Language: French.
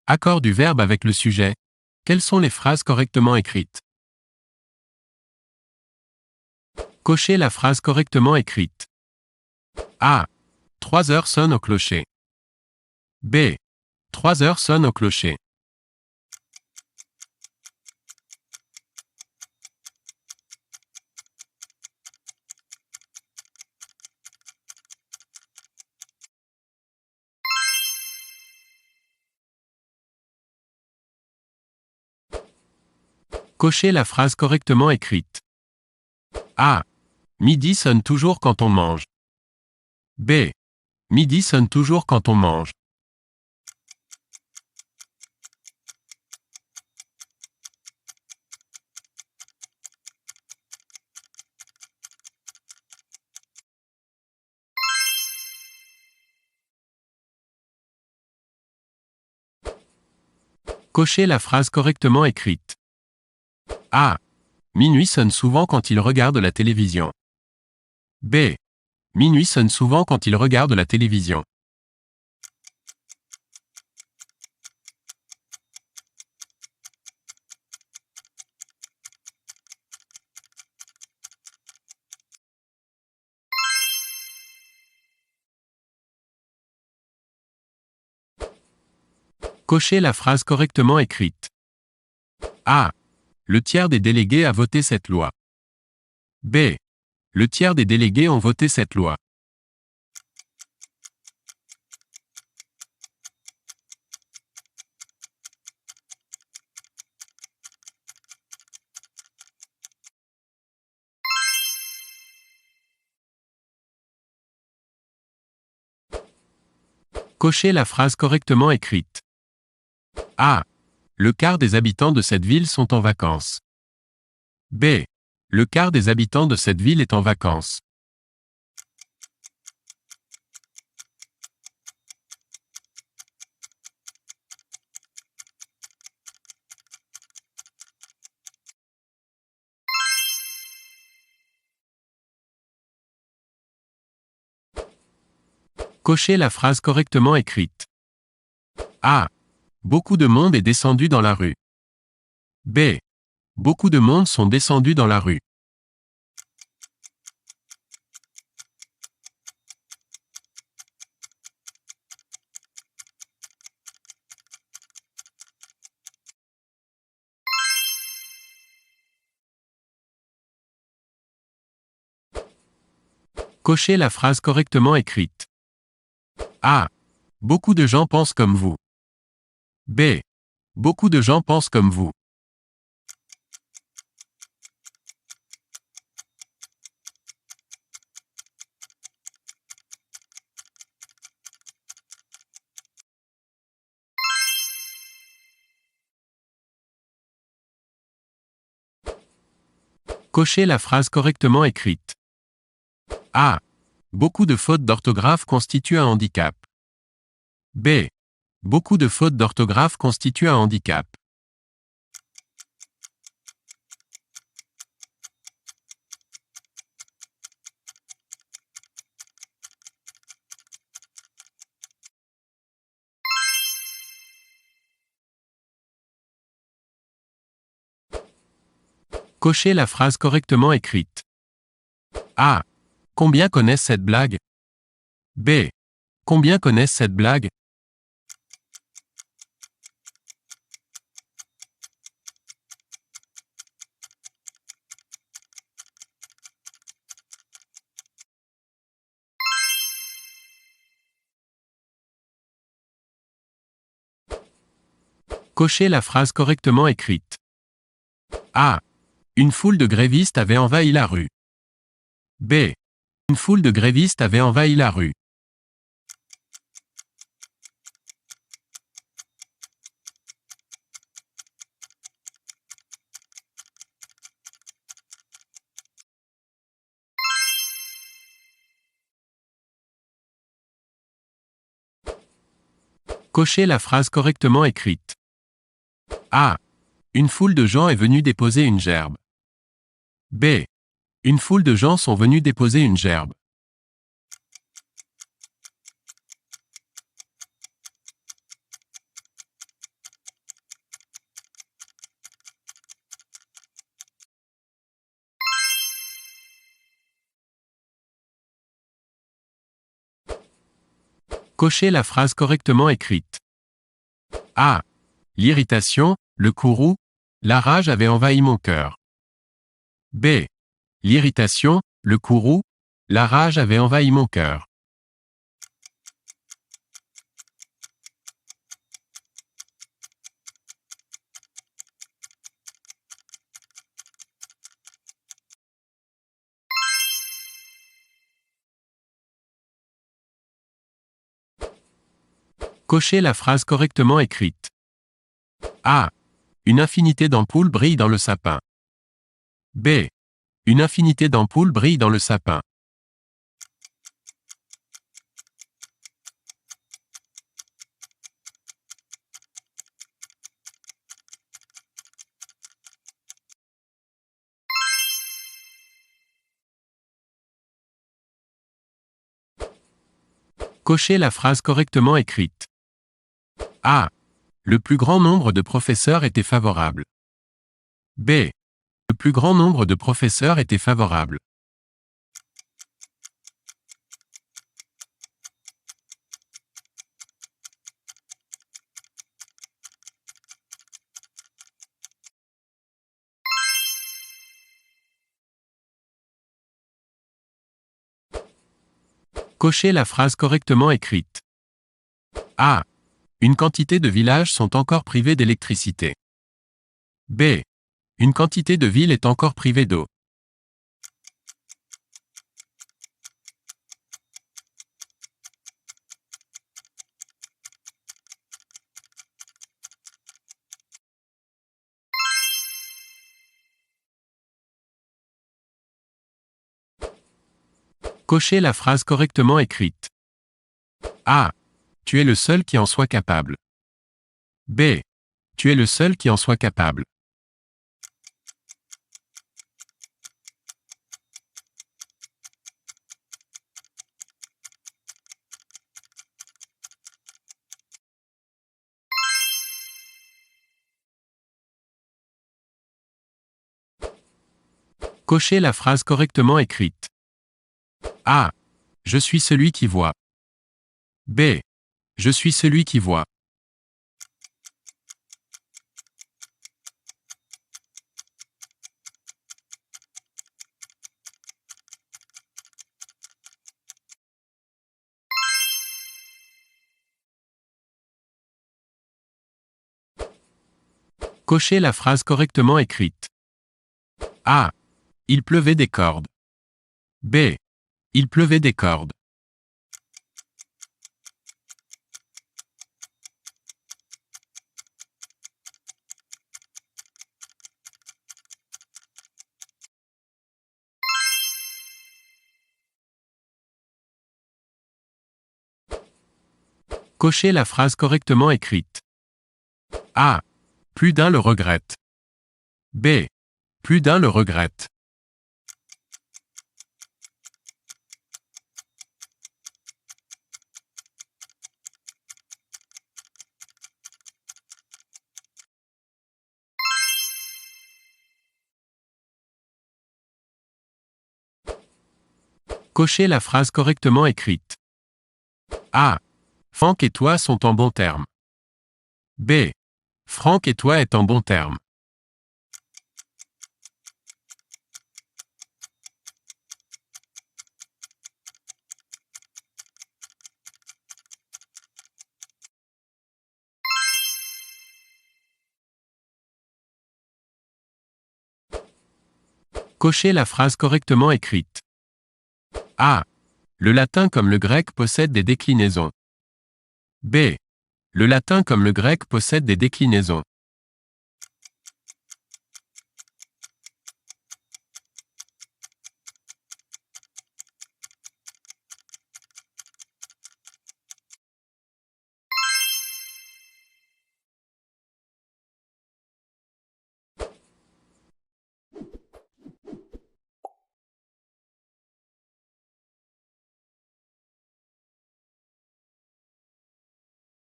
Accord du verbe avec le sujet. Quelles sont les phrases correctement écrites? Cochez la phrase correctement écrite. A. 3 heures sonnent au clocher. B. 3 heures sonnent au clocher. Cochez la phrase correctement écrite. A. Midi sonne toujours quand on mange. B. Midi sonne toujours quand on mange. Cochez la phrase correctement écrite. A. Minuit sonne souvent quand il regarde la télévision. B. Minuit sonne souvent quand il regarde la télévision. Cochez la phrase correctement écrite. A. Le tiers des délégués a voté cette loi. B. Le tiers des délégués ont voté cette loi. Cochez la phrase correctement écrite. A. Le quart des habitants de cette ville sont en vacances. B. Le quart des habitants de cette ville est en vacances. Cochez la phrase correctement écrite. A. Beaucoup de monde est descendu dans la rue. B. Beaucoup de monde sont descendus dans la rue. Cochez la phrase correctement écrite. A. Beaucoup de gens pensent comme vous. B. Beaucoup de gens pensent comme vous. Cochez la phrase correctement écrite. A. Beaucoup de fautes d'orthographe constituent un handicap. B. Beaucoup de fautes d'orthographe constituent un handicap. Cochez la phrase correctement écrite. A. Combien connaissent cette blague? B. Combien connaissent cette blague? Cochez la phrase correctement écrite. A. Une foule de grévistes avait envahi la rue. B. Une foule de grévistes avait envahi la rue. Cochez la phrase correctement écrite. A. Une foule de gens est venue déposer une gerbe. B. Une foule de gens sont venus déposer une gerbe. Cochez la phrase correctement écrite. A. L'irritation, le courroux, la rage avait envahi mon cœur. B. L'irritation, le courroux, la rage avait envahi mon cœur. Cochez la phrase correctement écrite. A. Une infinité d'ampoules brillent dans le sapin. B. Une infinité d'ampoules brillent dans le sapin. Cochez la phrase correctement écrite. A. Le plus grand nombre de professeurs était favorable. B. Le plus grand nombre de professeurs était favorable. Cochez la phrase correctement écrite. A. Une quantité de villages sont encore privés d'électricité. B. Une quantité de villes est encore privée d'eau. Cochez la phrase correctement écrite. A. Tu es le seul qui en soit capable. B. Tu es le seul qui en soit capable. Cochez la phrase correctement écrite. A. Je suis celui qui voit. B. Je suis celui qui voit. Cochez la phrase correctement écrite. A. Il pleuvait des cordes. B. Il pleuvait des cordes. Cochez la phrase correctement écrite. A. Plus d'un le regrette. B. Plus d'un le regrette. Cochez la phrase correctement écrite. A. Franck et toi sont en bons termes. B. Franck et toi est en bons termes. Cochez la phrase correctement écrite. A. Le latin comme le grec possède des déclinaisons. B. Le latin comme le grec possède des déclinaisons.